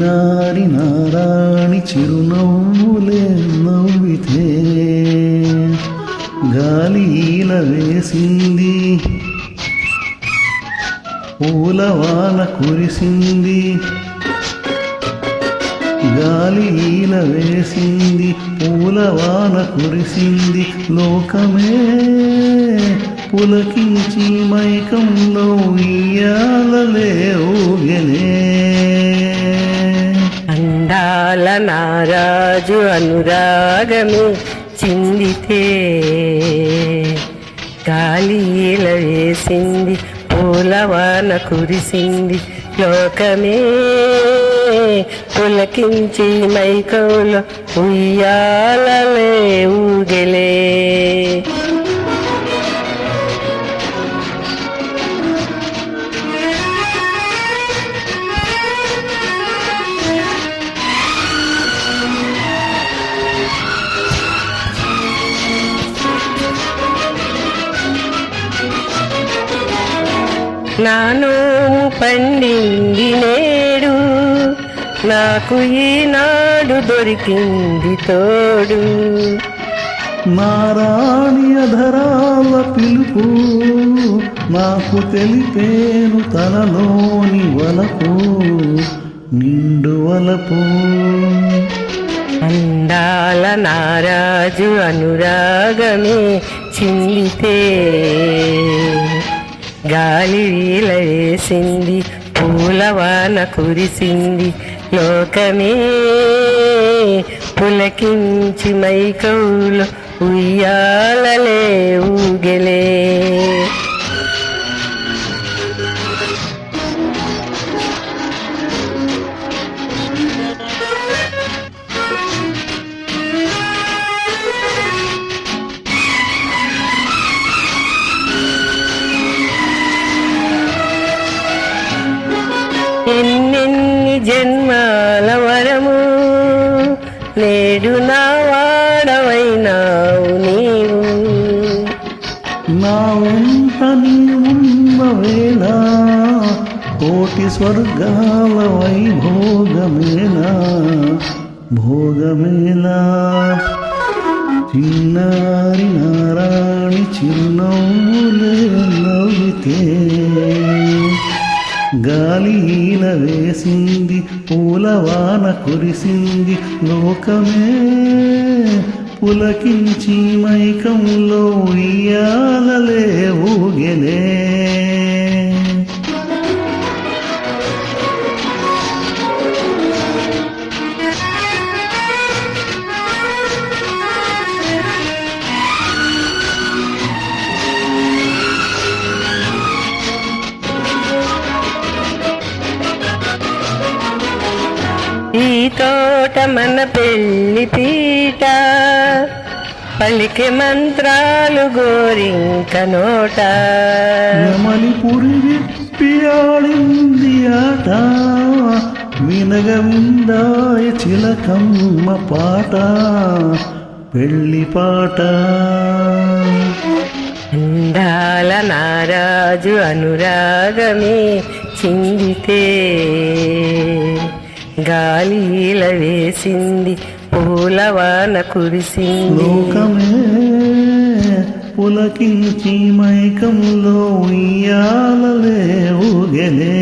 చిన్నారి నారాణి చిరునవ్వులే నవ్వితే గాలిల వేసింది పూలవాన కురిసింది గాలిల వేసింది పూలవాన కురిసింది లోకమే పులకించి మైకంలో ఇయ్యాలలే ఊగెలే అందాల నారాజు అనురాగమే చిందితే గాలిల వేసింది పూలవాన కురిసింది లోకమే పులకించి మైకంలో ఉయ్యాలలే ఊగెలే నాను పండింది నేడు నాకు ఈనాడు దొరికింది తోడు నారాణి అధరాల పిలుపు నాకు తెలిపేను తనలోని వలపు నిండు వలపు అందాల నారాజు అనురాగమే చిందితే గాలి వీల వేసింది పూలవాన కురిసింది లోకమే పులకించి మైకౌలో ఉయ్యాలలే ఊగెలే ఎన్నెన్ని జన్మాల వరము నేడు నా వాడవైనావు నీవు నా వెంట నీవున్న వేళ కోటి స్వర్గాల వైభోగమేలా భోగమేలా చిన్నారి నారాణి చిరునవ్వులే నవ్వితే గాలిల వేసింది పూలవాన కురిసింది లోకమే పులకించి మైకంలో ఇయ్యాలలే ఊగెలే ఈ తోట మన పెళ్లి పీట పలికే మంత్రాలు గోరింక నోట యమలి పురి విప్పి ఆడింది ఆట వినగ విందాయ చిలకమ్మ పాట పెళ్లి పాట అందాల నారాజు అనురాగమే చిందితే గాలిల వేసింది పూలవాన కురిసింది లోకమే పులకించి మైకంలో ఉయ్యాలలే ఊగెలే